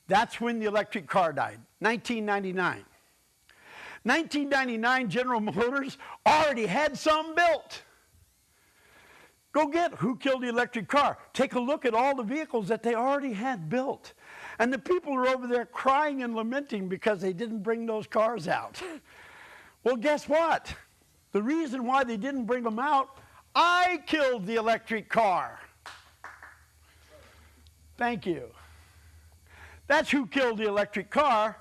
That's when the electric car died, 1999. 1999, General Motors already had some built. Go get who killed the electric car. Take a look at all the vehicles that they already had built. And the people are over there crying and lamenting because they didn't bring those cars out. Well, guess what? The reason why they didn't bring them out, I killed the electric car. Thank you. That's who killed the electric car.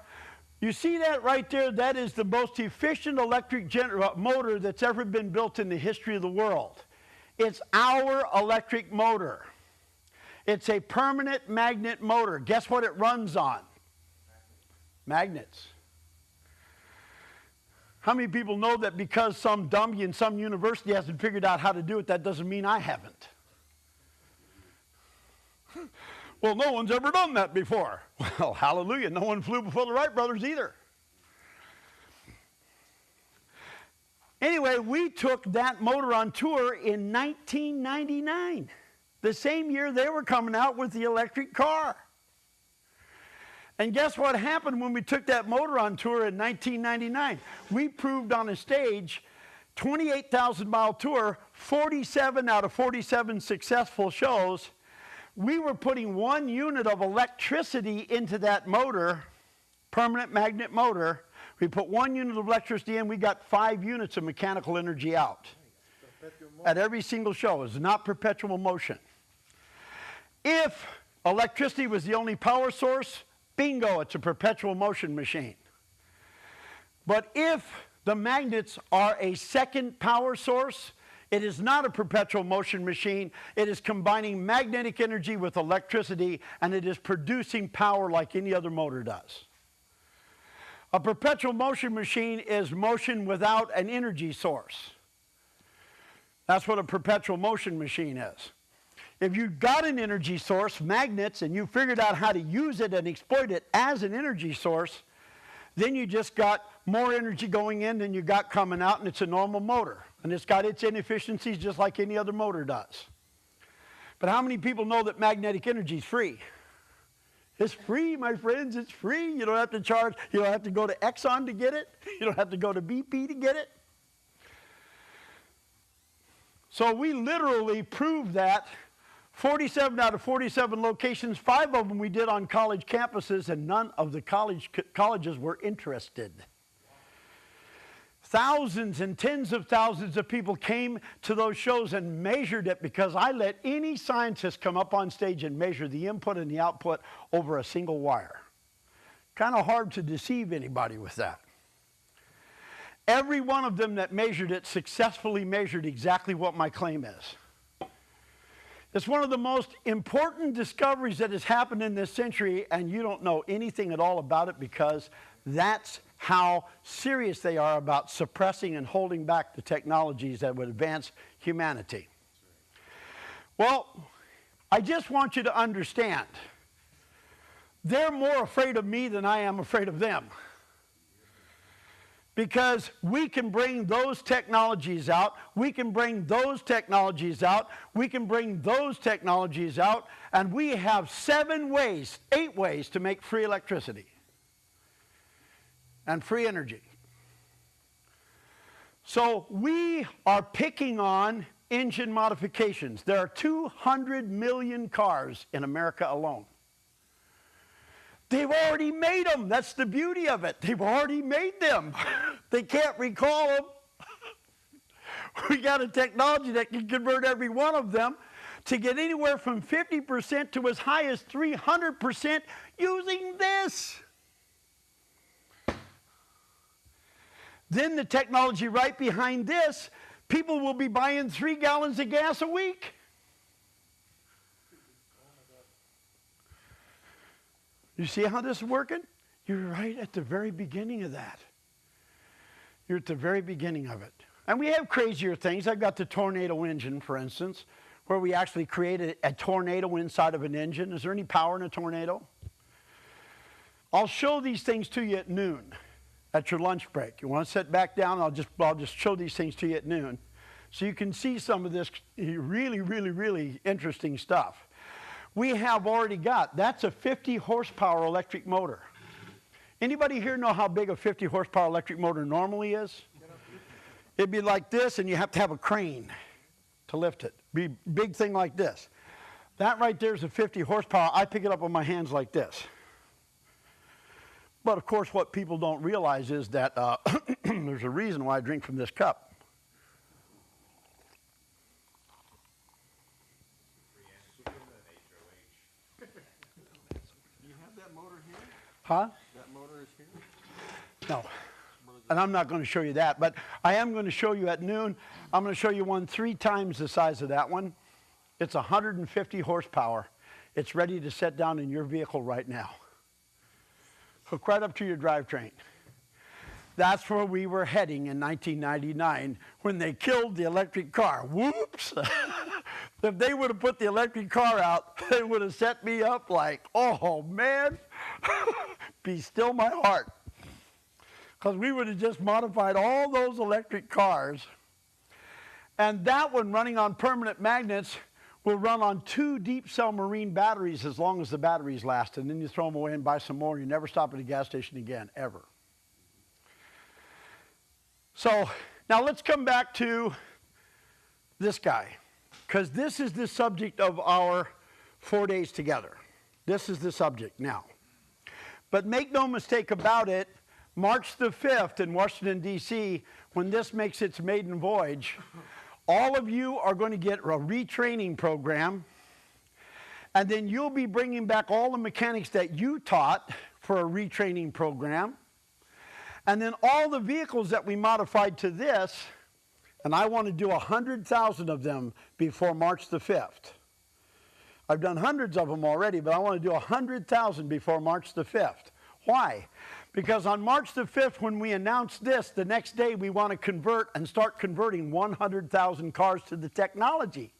You see that right there? That is the most efficient electric motor that's ever been built in the history of the world. It's our electric motor. It's a permanent magnet motor. Guess what it runs on? Magnets. How many people know that because some dummy in some university hasn't figured out how to do it, that doesn't mean I haven't? Well, no one's ever done that before. Well, hallelujah. No one flew before the Wright brothers either. Anyway, we took that motor on tour in 1999, the same year they were coming out with the electric car. And guess what happened when we took that motor on tour in 1999? We proved on a stage, 28,000-mile tour, 47 out of 47 successful shows. We were putting 1 unit of electricity into that motor, permanent magnet motor. We put 1 unit of electricity in, we got 5 units of mechanical energy out. At every single show. It's not perpetual motion. If electricity was the only power source, bingo, it's a perpetual motion machine. But if the magnets are a second power source, it is not a perpetual motion machine. It is combining magnetic energy with electricity, and it is producing power like any other motor does. A perpetual motion machine is motion without an energy source. That's what a perpetual motion machine is. If you've got an energy source, magnets, and you figured out how to use it and exploit it as an energy source, then you just got more energy going in than you got coming out, and it's a normal motor. And it's got its inefficiencies just like any other motor does. But how many people know that magnetic energy is free? It's free, my friends. It's free. You don't have to charge. You don't have to go to Exxon to get it. You don't have to go to BP to get it. So we literally proved that 47 out of 47 locations, 5 of them we did on college campuses, and none of the colleges were interested. Thousands and tens of thousands of people came to those shows and measured it because I let any scientist come up on stage and measure the input and the output over a single wire. Kind of hard to deceive anybody with that. Every one of them that measured it successfully measured exactly what my claim is. It's one of the most important discoveries that has happened in this century, and you don't know anything at all about it because that's how serious they are about suppressing and holding back the technologies that would advance humanity. Well, I just want you to understand, they're more afraid of me than I am afraid of them. Because we can bring those technologies out, we can bring those technologies out, we can bring those technologies out, and we have 8 ways to make free electricity and free energy. So we are picking on engine modifications. There are 200 million cars in America alone. They've already made them. That's the beauty of it. They've already made them. They can't recall them. We got a technology that can convert every one of them to get anywhere from 50% to as high as 300% using this. Then the technology right behind this, people will be buying 3 gallons of gas a week. You see how this is working? You're right at the very beginning of that. You're at the very beginning of it. And we have crazier things. I've got the tornado engine, for instance, where we actually created a tornado inside of an engine. Is there any power in a tornado? I'll show these things to you at noon, at your lunch break. You want to sit back down? I'll just show these things to you at noon, so you can see some of this really, really, really interesting stuff. we have already got, that's a 50 horsepower electric motor. Anybody here know how big a 50 horsepower electric motor normally is? It'd be like this, and you have to have a crane to lift it. Be a big thing like this. That right there is a 50 horsepower. I pick it up with my hands like this. But of course, what people don't realize is that there's a reason why I drink from this cup. Huh? That motor is here? No. And I'm not going to show you that, but I am going to show you at noon. I'm going to show you one 3 times the size of that one. It's 150 horsepower. It's ready to set down in your vehicle right now. Hook right up to your drivetrain. That's where we were heading in 1999 when they killed the electric car. Whoops! If they would have put the electric car out, they would have set me up like, oh man, be still my heart. Because we would have just modified all those electric cars. And that one running on permanent magnets will run on 2 deep cell marine batteries as long as the batteries last. And then you throw them away and buy some more and you never stop at a gas station again, ever. So now let's come back to this guy. Because this is the subject of our 4 days together. This is the subject now. But make no mistake about it, March the 5th in Washington, D.C., when this makes its maiden voyage, all of you are going to get a retraining program, and then you'll be bringing back all the mechanics that you taught for a retraining program, and then all the vehicles that we modified to this, and I want to do 100,000 of them before March the 5th. I've done hundreds of them already, but I want to do 100,000 before March the 5th. Why? Because on March the 5th, when we announce this, the next day we want to convert and start converting 100,000 cars to the technology.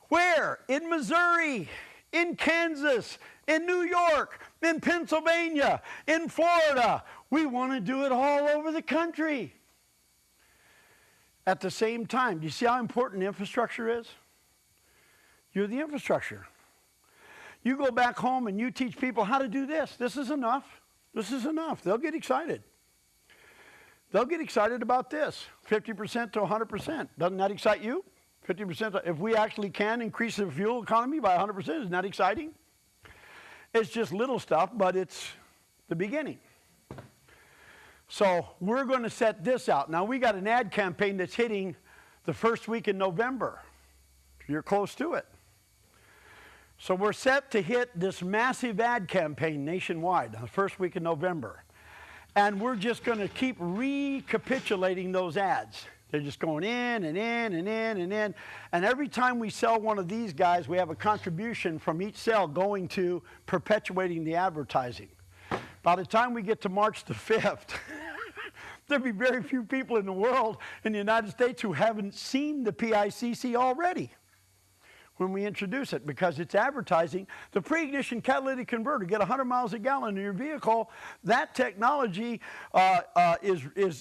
Where? In Missouri, in Kansas, in New York, in Pennsylvania, in Florida. We want to do it all over the country. At the same time, do you see how important infrastructure is? You're the infrastructure. You go back home and you teach people how to do this. This is enough. This is enough. They'll get excited. They'll get excited about this. 50% to 100%. Doesn't that excite you? 50%. If we actually can increase the fuel economy by 100%, isn't that exciting? It's just little stuff, but it's the beginning. So we're going to set this out. Now, we got an ad campaign that's hitting the first week in November. You're close to it. So we're set to hit this massive ad campaign nationwide the first week in November. And we're just going to keep recapitulating those ads. They're just going in and in and in and in. And every time we sell one of these guys, we have a contribution from each sale going to perpetuating the advertising. By the time we get to March the 5th, there'll be very few people in the world, in the United States, who haven't seen the PICC already when we introduce it, because it's advertising. The pre-ignition catalytic converter, get 100 miles a gallon in your vehicle. That technology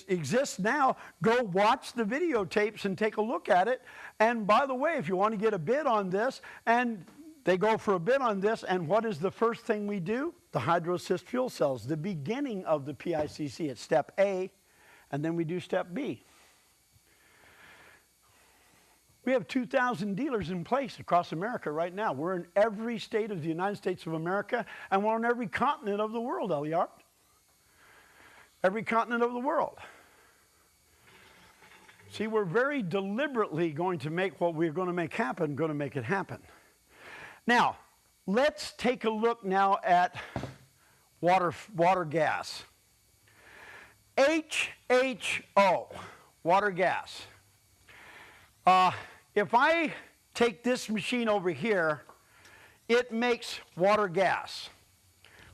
exists now. Go watch the videotapes and take a look at it. And by the way, if you want to get a bid on this, and they go for a bid on this, and what is the first thing we do? The hydro assist fuel cells, the beginning of the PICC. It's step A, and then we do step B. We have 2,000 dealers in place across America right now. We're in every state of the United States of America, and we're on every continent of the world, Eliart. Every continent of the world. See, we're very deliberately going to make what we're going to make happen, going to make it happen. Now, let's take a look now at water gas. HHO, water gas. If I take this machine over here, it makes water gas.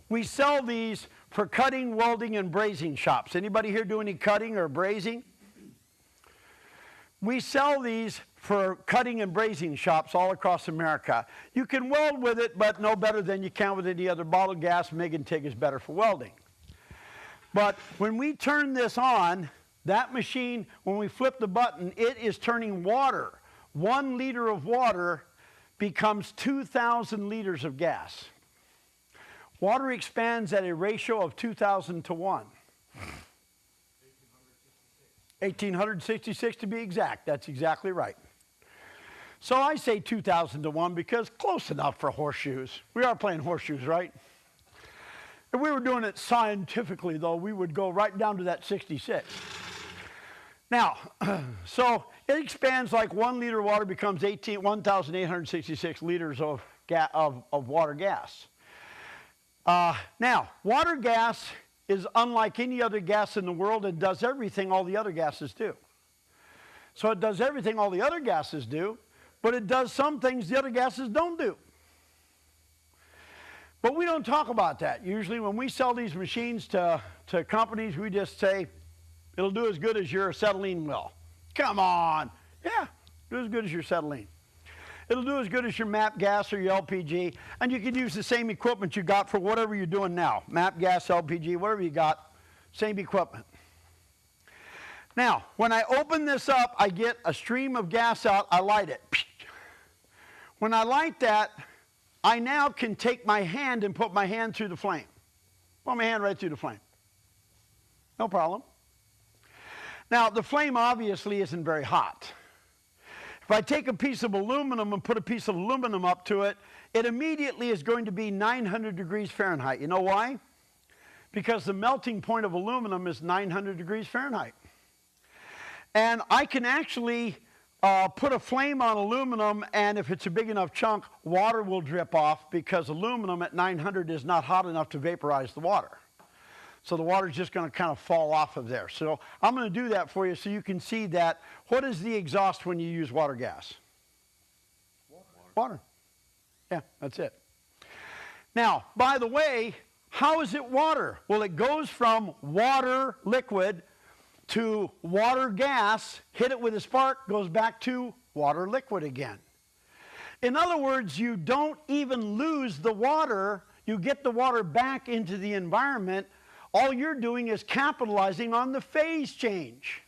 We sell these for cutting, welding, and brazing shops. Anybody here do any cutting or brazing? We sell these for cutting and brazing shops all across America. You can weld with it, but no better than you can with any other bottled gas. MIG and TIG is better for welding. But when we turn this on, that machine, when we flip the button, it is turning water, 1 liter of water, becomes 2,000 liters of gas. Water expands at a ratio of 2,000 to 1. 1,866 to be exact. That's exactly right. So I say 2,000 to 1 because close enough for horseshoes. We are playing horseshoes, right? If we were doing it scientifically, though, we would go right down to that 66. Now, so it expands like 1 liter of water becomes 1,866 liters of water gas. Now, water gas is unlike any other gas in the world and does everything all the other gases do. So it does everything all the other gases do, but it does some things the other gases don't do. But we don't talk about that. Usually when we sell these machines to companies, we just say, it'll do as good as your acetylene will. Come on. Yeah, do as good as your acetylene. It'll do as good as your MAP gas or your LPG, and you can use the same equipment you got for whatever you're doing now. MAP gas, LPG, whatever you got, same equipment. Now, when I open this up, I get a stream of gas out, I light it. When I light that, I now can take my hand and put my hand through the flame. Put my hand right through the flame. No problem. Now, the flame obviously isn't very hot. If I take a piece of aluminum and put a piece of aluminum up to it, it immediately is going to be 900 degrees Fahrenheit. You know why? Because the melting point of aluminum is 900 degrees Fahrenheit. And I can actually put a flame on aluminum, and if it's a big enough chunk, water will drip off because aluminum at 900 is not hot enough to vaporize the water. So the water is just going to kind of fall off of there. So I'm going to do that for you so you can see that. What is the exhaust when you use water gas? Water. Yeah, that's it. Now, by the way, how is it water? Well, it goes from water liquid to water gas, hit it with a spark, goes back to water liquid again. In other words, you don't even lose the water. You get the water back into the environment. All you're doing is capitalizing on the phase change.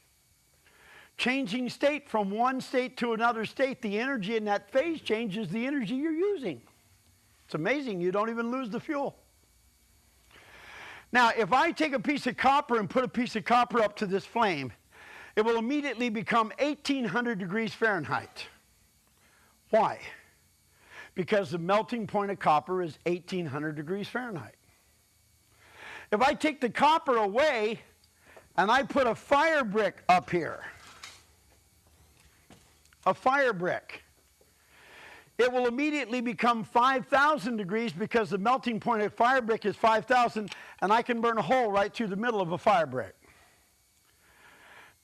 Changing state from one state to another state, the energy in that phase change is the energy you're using. It's amazing, you don't even lose the fuel. Now, if I take a piece of copper and put a piece of copper up to this flame, it will immediately become 1,800 degrees Fahrenheit. Why? Because the melting point of copper is 1,800 degrees Fahrenheit. If I take the copper away and I put a fire brick up here, a fire brick, it will immediately become 5,000 degrees because the melting point of fire brick is 5,000, and I can burn a hole right through the middle of a fire brick.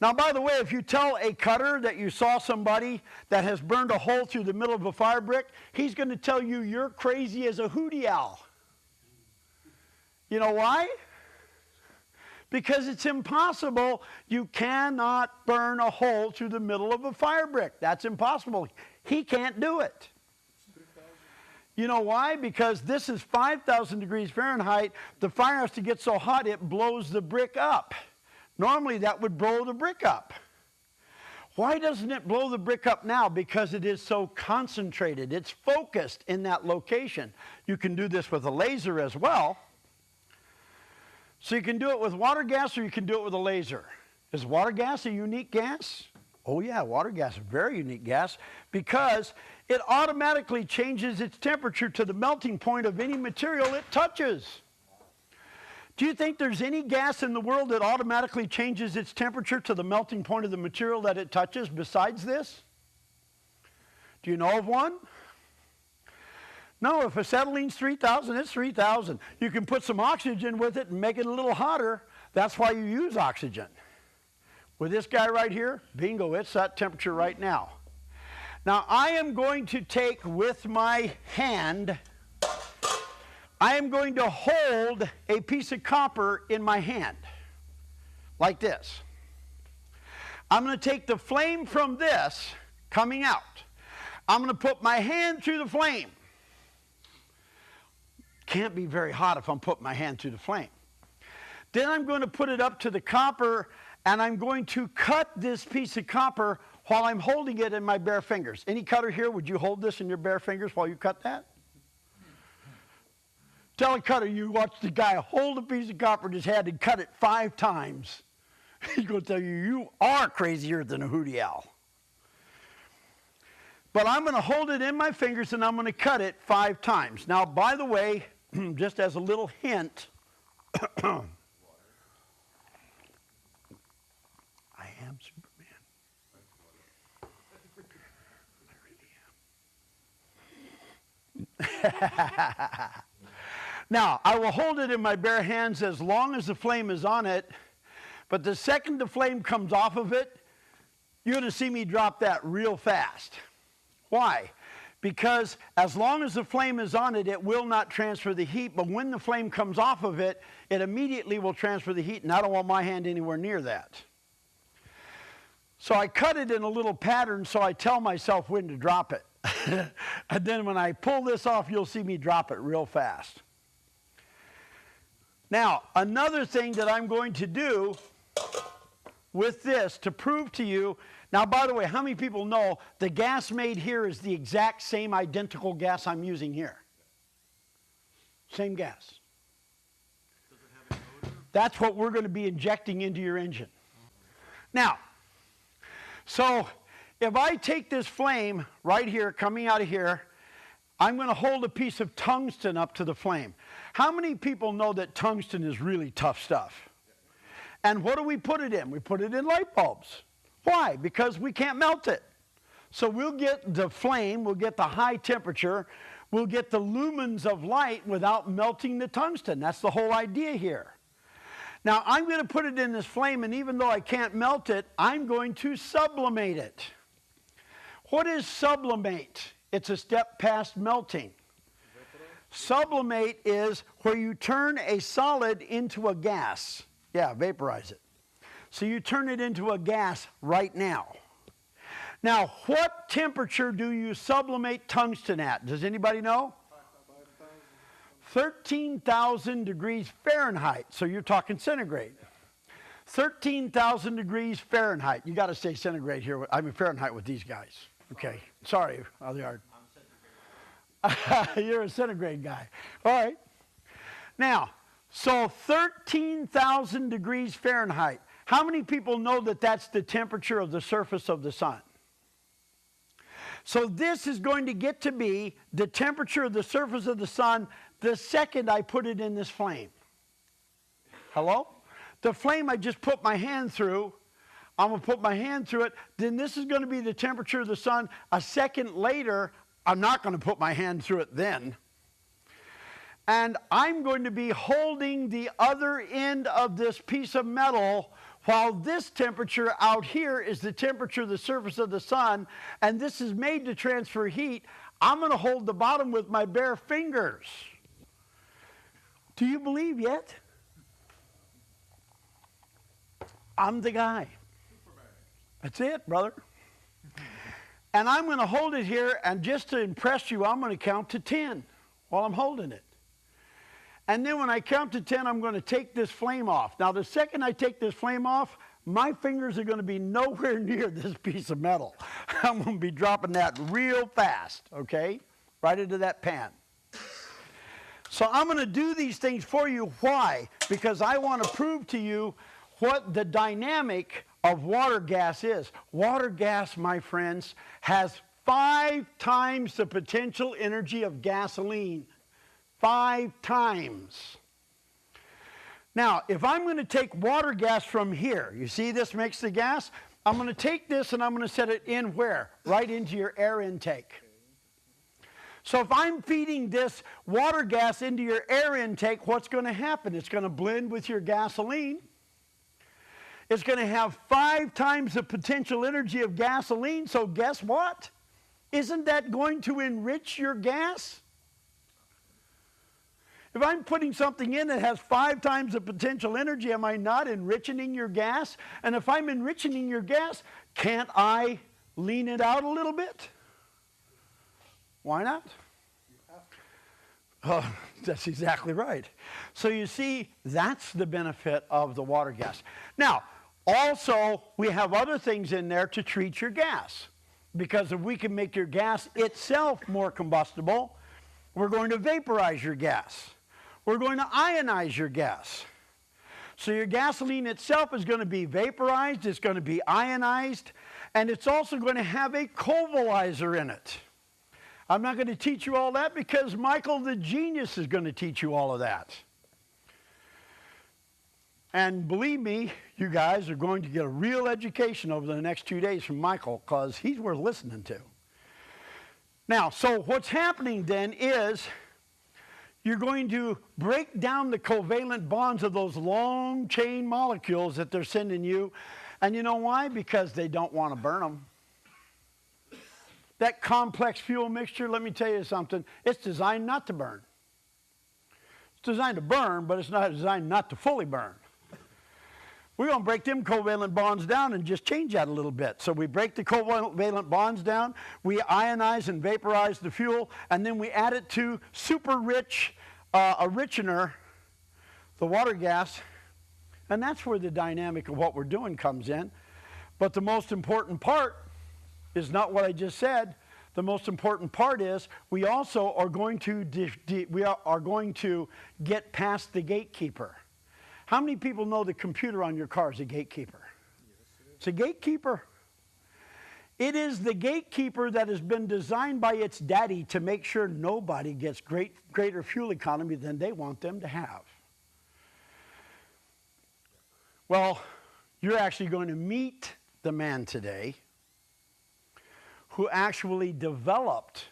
Now, by the way, if you tell a cutter that you saw somebody that has burned a hole through the middle of a fire brick, he's going to tell you you're crazy as a hootie owl. You know why? Because it's impossible. You cannot burn a hole through the middle of a fire brick. That's impossible. He can't do it. You know why? Because this is 5,000 degrees Fahrenheit. The fire has to get so hot it blows the brick up. Normally that would blow the brick up. Why doesn't it blow the brick up now? Because it is so concentrated. It's focused in that location. You can do this with a laser as well. So you can do it with water gas or you can do it with a laser. Is water gas a unique gas? Oh yeah, water gas is a very unique gas because it automatically changes its temperature to the melting point of any material it touches. Do you think there's any gas in the world that automatically changes its temperature to the melting point of the material that it touches besides this? Do you know of one? No, if acetylene's 3,000, it's 3,000. You can put some oxygen with it and make it a little hotter. That's why you use oxygen. With this guy right here, bingo, it's that temperature right now. Now, I am going to take with my hand, I am going to hold a piece of copper in my hand, like this. I'm going to take the flame from this coming out. I'm going to put my hand through the flame. Can't be very hot if I'm putting my hand through the flame. Then I'm going to put it up to the copper, and I'm going to cut this piece of copper while I'm holding it in my bare fingers. Any cutter here, would you hold this in your bare fingers while you cut that? Tell a cutter you watch the guy hold a piece of copper in his hand and cut it 5 times. He's going to tell you, you are crazier than a hootie owl. But I'm going to hold it in my fingers and I'm going to cut it 5 times. Now, by the way, just as a little hint, I am Superman. I really am. Now, I will hold it in my bare hands as long as the flame is on it, but the second the flame comes off of it, you're going to see me drop that real fast. Why? Because as long as the flame is on it, it will not transfer the heat, but when the flame comes off of it, it immediately will transfer the heat, and I don't want my hand anywhere near that. So I cut it in a little pattern so I tell myself when to drop it. And then when I pull this off, you'll see me drop it real fast. Now, another thing that I'm going to do with this to prove to you, now by the way, how many people know the gas made here is the exact same identical gas I'm using here? Same gas. Does it have an odor? That's what we're going to be injecting into your engine. Now, so if I take this flame right here, coming out of here, I'm going to hold a piece of tungsten up to the flame. How many people know that tungsten is really tough stuff? And what do we put it in? We put it in light bulbs. Why? Because we can't melt it. So we'll get the flame, we'll get the high temperature, we'll get the lumens of light without melting the tungsten. That's the whole idea here. Now I'm going to put it in this flame, and even though I can't melt it, I'm going to sublimate it. What is sublimate? It's a step past melting. Sublimate is where you turn a solid into a gas. Yeah, vaporize it. So you turn it into a gas right now. Now, what temperature do you sublimate tungsten at? Does anybody know? 13,000 degrees Fahrenheit. So you're talking centigrade. 13,000 degrees Fahrenheit. You got to say centigrade here. I mean Fahrenheit with these guys. Okay. Sorry, Alliard. You're a centigrade guy. All right. Now, so 13,000 degrees Fahrenheit. How many people know that that's the temperature of the surface of the sun? So this is going to get to be the temperature of the surface of the sun the second I put it in this flame. Hello? The flame I just put my hand through, I'm going to put my hand through it, then this is going to be the temperature of the sun. A second later, I'm not going to put my hand through it then. And I'm going to be holding the other end of this piece of metal while this temperature out here is the temperature of the surface of the sun, and this is made to transfer heat. I'm going to hold the bottom with my bare fingers. Do you believe yet? I'm the guy. That's it, brother. And I'm going to hold it here, and just to impress you, I'm going to count to 10 while I'm holding it. And then when I count to 10, I'm going to take this flame off. Now, the second I take this flame off, my fingers are going to be nowhere near this piece of metal. I'm going to be dropping that real fast, okay? Right into that pan. So I'm going to do these things for you. Why? Because I want to prove to you what the dynamic of water gas is. Water gas, my friends, has 5 times the potential energy of gasoline. 5 times. Now, if I'm going to take water gas from here, you see this makes the gas? I'm going to take this and I'm going to set it in where? Right into your air intake. So if I'm feeding this water gas into your air intake, what's going to happen? It's going to blend with your gasoline. It's going to have 5 times the potential energy of gasoline, so guess what? Isn't that going to enrich your gas? If I'm putting something in that has 5 times the potential energy, am I not enriching your gas? And if I'm enriching your gas, can't I lean it out a little bit? Why not? Oh, that's exactly right. So you see, that's the benefit of the water gas. Now, Also, we have other things in there to treat your gas. Because if we can make your gas itself more combustible, we're going to vaporize your gas. We're going to ionize your gas. So your gasoline itself is going to be vaporized, it's going to be ionized, and it's also going to have a covalizer in it. I'm not going to teach you all that because Michael the genius is going to teach you all of that. And believe me, you guys are going to get a real education over the next 2 days from Michael because he's worth listening to. Now, so what's happening then is you're going to break down the covalent bonds of those long chain molecules that they're sending you. And you know why? Because they don't want to burn them. That complex fuel mixture, let me tell you something, it's designed not to burn. It's designed to burn, but it's not designed not to fully burn. We're going to break them covalent bonds down and just change that a little bit. So we break the covalent bonds down, we ionize and vaporize the fuel, and then we add it to super rich, a richener, the water gas, and that's where the dynamic of what we're doing comes in. But the most important part is not what I just said. The most important part is we also are going to, get past the gatekeeper. How many people know the computer on your car is a gatekeeper? It's a gatekeeper. It is the gatekeeper that has been designed by its daddy to make sure nobody gets greater fuel economy than they want them to have. Well, you're actually going to meet the man today who actually developed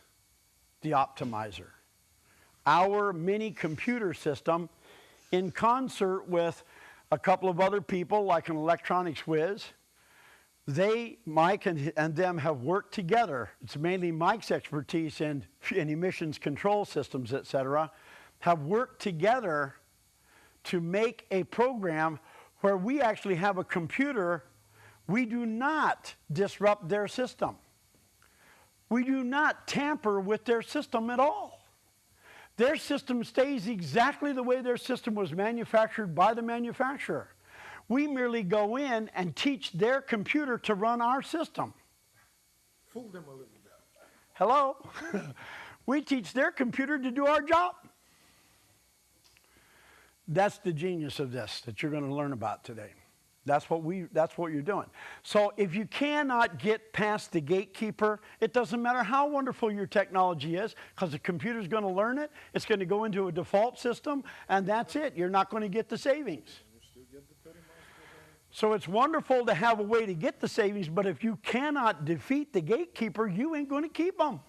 the optimizer, our mini computer system, in concert with a couple of other people like an electronics whiz. They, Mike and them have worked together. It's mainly Mike's expertise in emissions control systems, etc., have worked together to make a program where we actually have a computer. We do not disrupt their system. We do not tamper with their system at all. Their system stays exactly the way their system was manufactured by the manufacturer. We merely go in and teach their computer to run our system. Fool them a little bit. Hello? We teach their computer to do our job. That's the genius of this that you're going to learn about today. That's what you're doing. So if you cannot get past the gatekeeper, it doesn't matter how wonderful your technology is, because the computer's going to learn it. It's going to go into a default system, and that's it. You're not going to get the savings. So it's wonderful to have a way to get the savings, but if you cannot defeat the gatekeeper, you ain't going to keep them.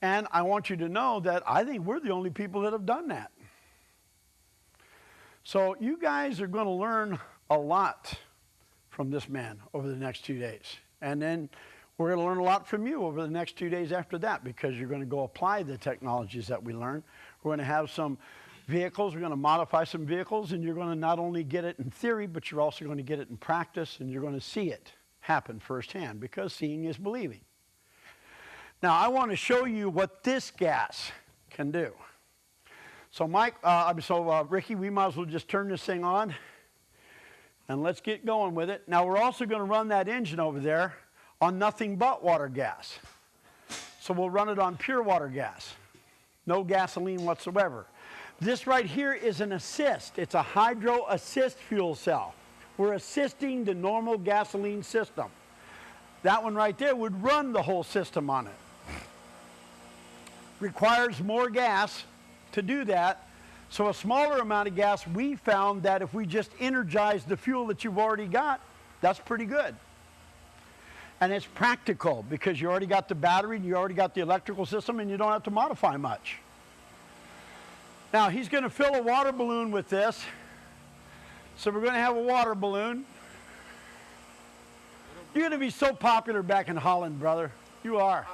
And I want you to know that I think we're the only people that have done that. So you guys are going to learn a lot from this man over the next 2 days. And then we're going to learn a lot from you over the next 2 days after that, because you're going to go apply the technologies that we learn. We're going to have some vehicles. We're going to modify some vehicles, and you're going to not only get it in theory, but you're also going to get it in practice, and you're going to see it happen firsthand, because seeing is believing. Now, I want to show you what this gas can do. So Ricky, we might as well just turn this thing on and let's get going with it. Now we're also going to run that engine over there on nothing but water gas. So we'll run it on pure water gas. No gasoline whatsoever. This right here is an assist. It's a hydro assist fuel cell. We're assisting the normal gasoline system. That one right there would run the whole system on it. Requires more gas to do that. So a smaller amount of gas, we found that if we just energize the fuel that you've already got, that's pretty good. And it's practical because you already got the battery and you already got the electrical system and you don't have to modify much. Now he's going to fill a water balloon with this. So we're going to have a water balloon. You're going to be so popular back in Holland, brother. You are.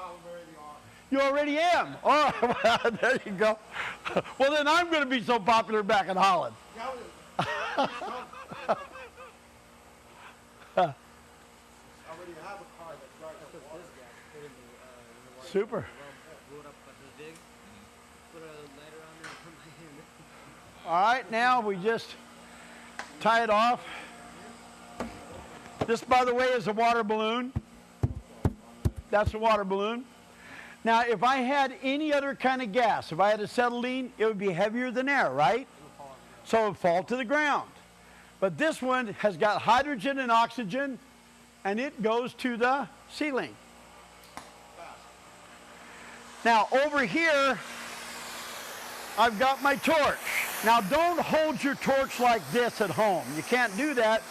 You already am. Oh, well, there you go. Well, then I'm going to be so popular back in Holland. I already have a car that drives up water. Super. Load up the dig, put a lighter on there and put my hand. All right, now we just tie it off. This, by the way, is a water balloon. That's a water balloon. Now, if I had any other kind of gas, if I had acetylene, it would be heavier than air, right? So it would fall to the ground. But this one has got hydrogen and oxygen, and it goes to the ceiling. Now, over here, I've got my torch. Now, don't hold your torch like this at home. You can't do that,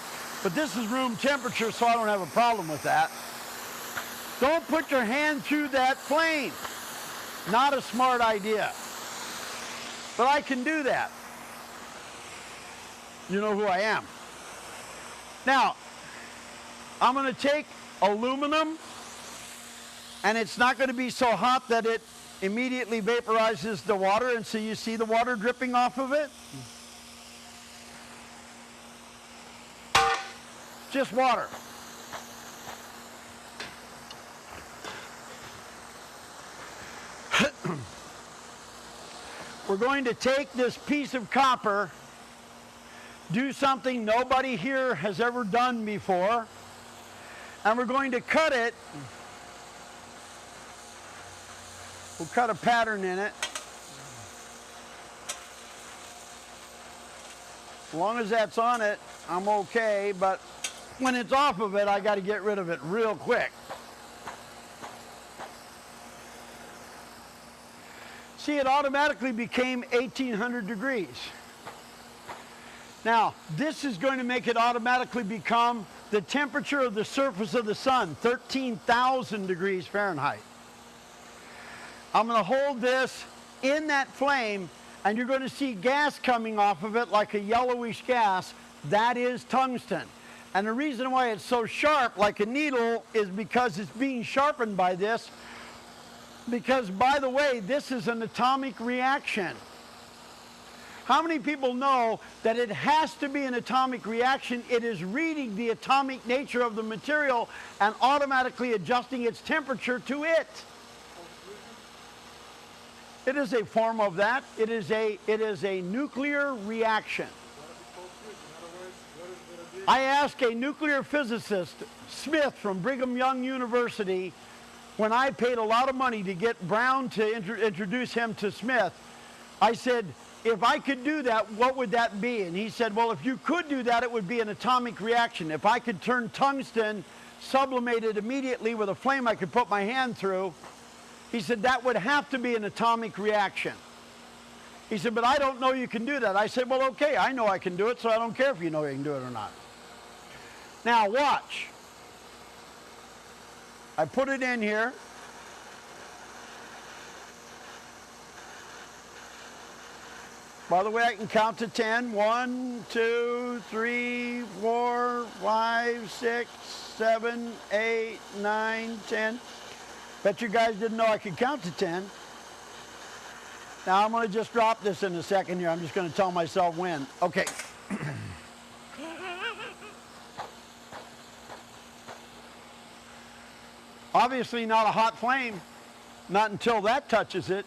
but this is room temperature, so I don't have a problem with that. Don't put your hand through that flame. Not a smart idea. But I can do that. You know who I am. Now, I'm going to take aluminum, and it's not going to be so hot that it immediately vaporizes the water, and so you see the water dripping off of it. Just water. We're going to take this piece of copper, do something nobody here has ever done before, and we're going to cut it. We'll cut a pattern in it. As long as that's on it, I'm okay, but when it's off of it, I got to get rid of it real quick. See, it automatically became 1800 degrees. Now, this is going to make it automatically become the temperature of the surface of the sun, 13,000 degrees Fahrenheit. I'm going to hold this in that flame, and you're going to see gas coming off of it like a yellowish gas. That is tungsten. And the reason why it's so sharp, like a needle, is because it's being sharpened by this. Because, by the way, this is an atomic reaction. How many people know that it has to be an atomic reaction? It is reading the atomic nature of the material and automatically adjusting its temperature to it. It is a form of that. It is a nuclear reaction. I asked a nuclear physicist, Smith from Brigham Young University, when I paid a lot of money to get Brown to introduce him to Smith, I said, if I could do that, what would that be? And he said, well, if you could do that, it would be an atomic reaction. If I could turn tungsten, sublimate it immediately with a flame I could put my hand through, he said, that would have to be an atomic reaction. He said, but I don't know you can do that. I said, well, okay, I know I can do it, so I don't care if you know you can do it or not. Now, watch. I put it in here. By the way, I can count to 10. 1, 2, 3, 4, 5, 6, 7, 8, 9, 10. Bet you guys didn't know I could count to 10. Now I'm going to just drop this in a second here. I'm just going to tell myself when. Okay. Obviously not a hot flame, not until that touches it.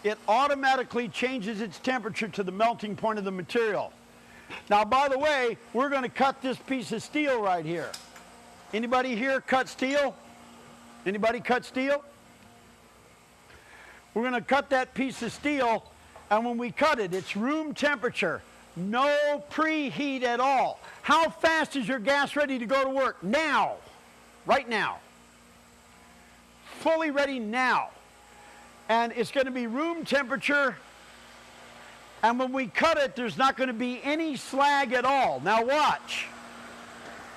It automatically changes its temperature to the melting point of the material. Now, by the way, we're going to cut this piece of steel right here. Anybody here cut steel? Anybody cut steel? We're going to cut that piece of steel, and when we cut it, it's room temperature. No preheat at all. How fast is your gas ready to go to work? Now. Right now. Fully ready now. And it's going to be room temperature, and when we cut it, there's not going to be any slag at all. Now watch.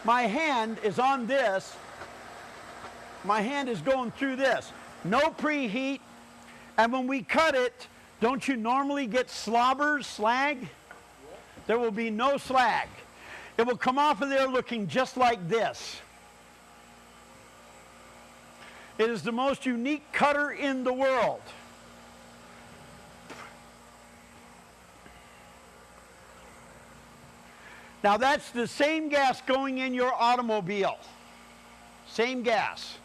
My hand is on this. My hand is going through this. No preheat. And when we cut it, don't you normally get slobbers, slag? There will be no slag. It will come off of there looking just like this. It is the most unique cutter in the world. Now that's the same gas going in your automobile. Same gas.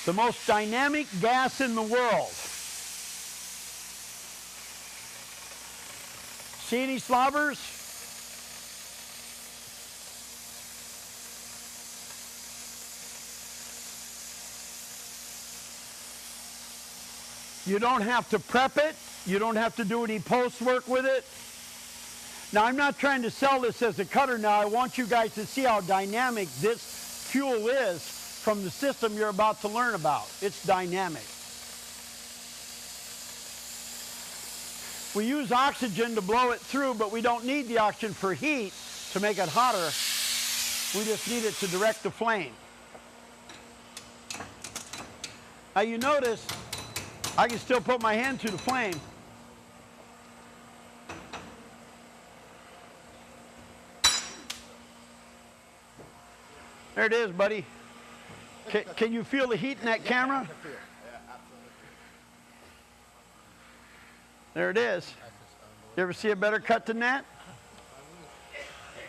The most dynamic gas in the world. See any slobbers? You don't have to prep it. You don't have to do any post work with it. Now, I'm not trying to sell this as a cutter now. I want you guys to see how dynamic this fuel is from the system you're about to learn about. It's dynamic. We use oxygen to blow it through, but we don't need the oxygen for heat to make it hotter. We just need it to direct the flame. Now you notice I can still put my hand to the flame. There it is, buddy. Can you feel the heat in that camera? There it is. You ever see a better cut than that?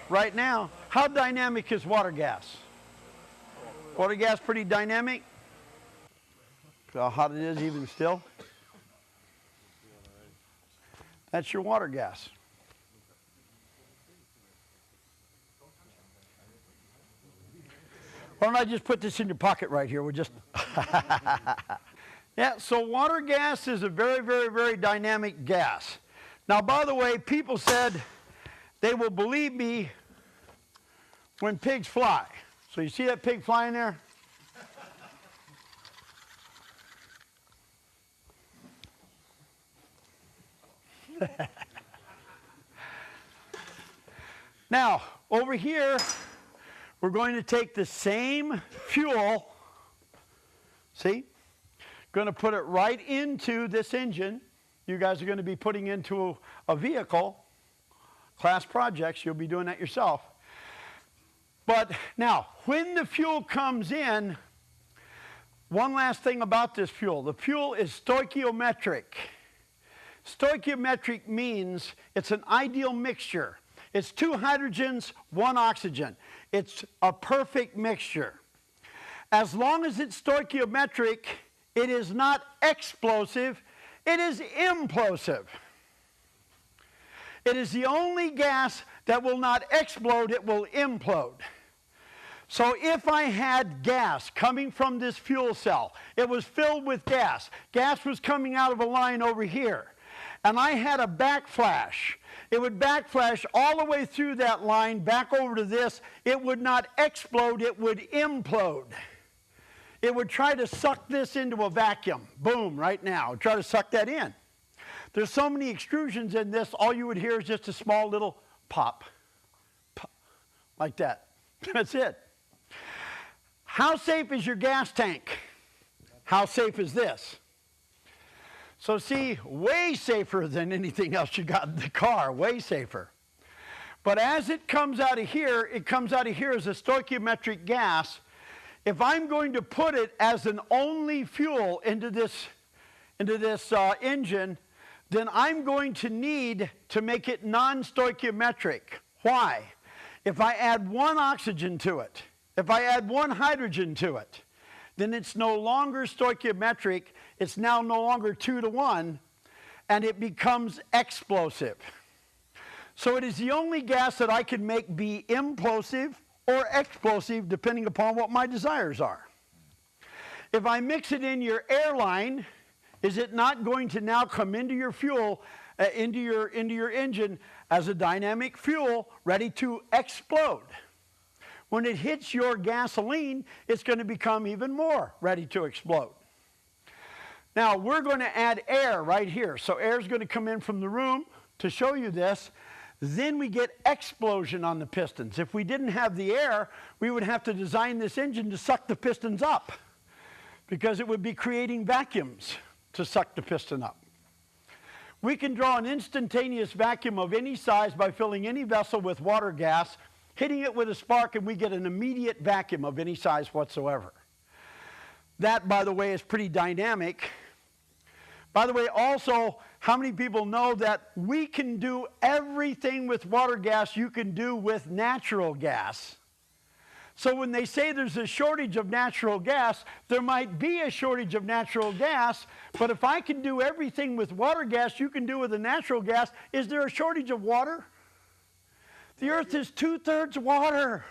Right now, how dynamic is water gas? Water gas pretty dynamic? How hot it is even still? That's your water gas. Why don't I just put this in your pocket right here? We'll just... Yeah, so water gas is a very, very, very dynamic gas. Now, by the way, people said they will believe me when pigs fly. So you see that pig flying there? Now, over here, we're going to take the same fuel, see? Going to put it right into this engine. You guys are going to be putting into a vehicle, class projects, you'll be doing that yourself. But now, when the fuel comes in, one last thing about this fuel. The fuel is stoichiometric. Stoichiometric means it's an ideal mixture. It's 2 hydrogens, 1 oxygen. It's a perfect mixture. As long as it's stoichiometric, it is not explosive, it is implosive. It is the only gas that will not explode, it will implode. So if I had gas coming from this fuel cell, it was filled with gas. Gas was coming out of a line over here. And I had a backflash. It would backflash all the way through that line, back over to this. It would not explode, it would implode. It would try to suck this into a vacuum. Boom, right now. Try to suck that in. There's so many extrusions in this, all you would hear is just a small little pop. Pop, like that. That's it. How safe is your gas tank? How safe is this? So see, way safer than anything else you got in the car, way safer. But as it comes out of here, it comes out of here as a stoichiometric gas. If I'm going to put it as an only fuel into this engine, then I'm going to need to make it non-stoichiometric. Why? If I add 1 oxygen to it, if I add 1 hydrogen to it, then it's no longer stoichiometric, it's now no longer 2 to 1, and it becomes explosive. So it is the only gas that I can make be implosive or explosive, depending upon what my desires are. If I mix it in your airline, is it not going to now come into your fuel, into your engine as a dynamic fuel ready to explode? When it hits your gasoline, it's going to become even more ready to explode. Now, we're going to add air right here. So air is going to come in from the room to show you this. Then we get explosion on the pistons. If we didn't have the air, we would have to design this engine to suck the pistons up, because it would be creating vacuums to suck the piston up. We can draw an instantaneous vacuum of any size by filling any vessel with water gas, hitting it with a spark, and we get an immediate vacuum of any size whatsoever. That, by the way, is pretty dynamic. By the way, also, how many people know that we can do everything with water gas you can do with natural gas? So when they say there's a shortage of natural gas, there might be a shortage of natural gas, but if I can do everything with water gas you can do with a natural gas, is there a shortage of water? The earth is 2/3 water.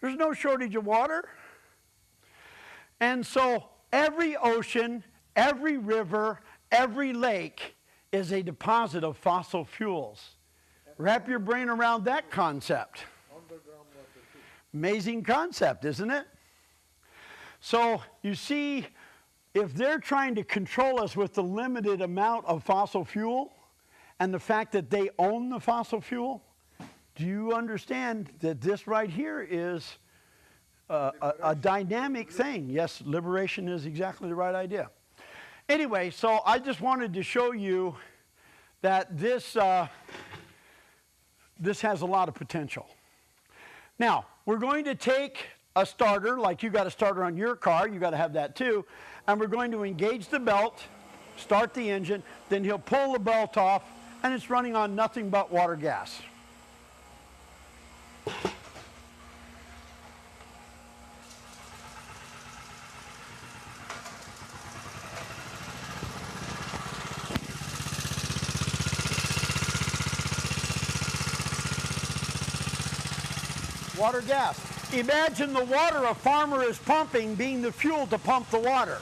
There's no shortage of water. And so every ocean, Every river, every lake is a deposit of fossil fuels. Wrap your brain around that concept. Underground water too. Amazing concept, isn't it? So you see, if they're trying to control us with the limited amount of fossil fuel and the fact that they own the fossil fuel, do you understand that this right here is a dynamic thing? Yes, liberation is exactly the right idea. Anyway, so I just wanted to show you that this has a lot of potential. Now, we're going to take a starter, like you got a starter on your car, you got to have that too, and we're going to engage the belt, start the engine, then he'll pull the belt off, and it's running on nothing but water gas. Water gas. Imagine the water a farmer is pumping being the fuel to pump the water.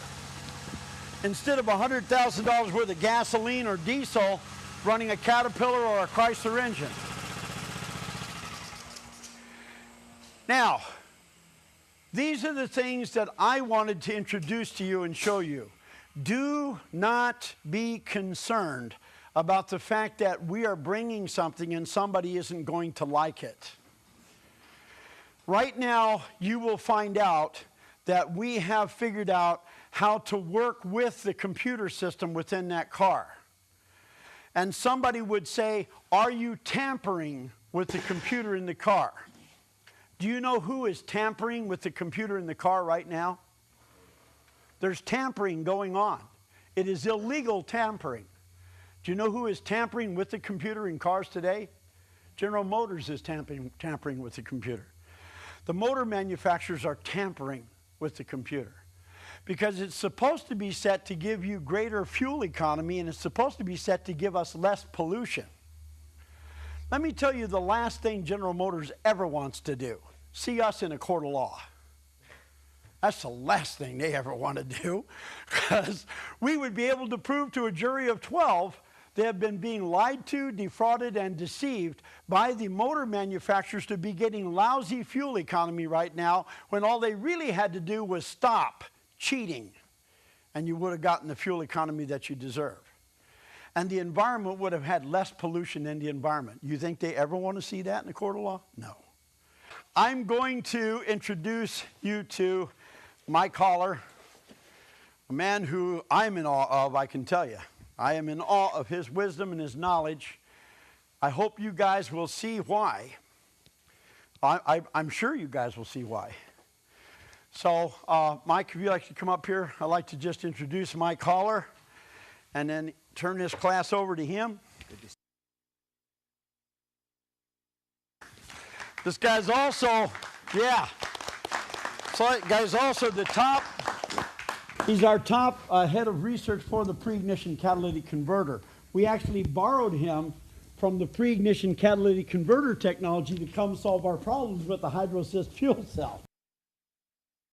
Instead of $100,000 worth of gasoline or diesel running a Caterpillar or a Chrysler engine. Now, these are the things that I wanted to introduce to you and show you. Do not be concerned about the fact that we are bringing something and somebody isn't going to like it. Right now, you will find out that we have figured out how to work with the computer system within that car. And somebody would say, are you tampering with the computer in the car? Do you know who is tampering with the computer in the car right now? There's tampering going on. It is illegal tampering. Do you know who is tampering with the computer in cars today? General Motors is tampering with the computer. The motor manufacturers are tampering with the computer because it's supposed to be set to give you greater fuel economy and it's supposed to be set to give us less pollution. Let me tell you the last thing General Motors ever wants to do, see us in a court of law. That's the last thing they ever want to do because we would be able to prove to a jury of 12 they have been being lied to, defrauded, and deceived by the motor manufacturers to be getting lousy fuel economy right now when all they really had to do was stop cheating and you would have gotten the fuel economy that you deserve. And the environment would have had less pollution in the environment. You think they ever want to see that in the court of law? No. I'm going to introduce you to my caller, a man who I'm in awe of, I can tell you. I am in awe of his wisdom and his knowledge. I hope you guys will see why. I'm sure you guys will see why. So, Mike, if you'd like to come up here, I'd like to just introduce my caller and then turn this class over to him. This guy's also, so guy's also the top. He's our top head of research for the pre-ignition catalytic converter. We actually borrowed him from the pre-ignition catalytic converter technology to come solve our problems with the HydroSys fuel cell.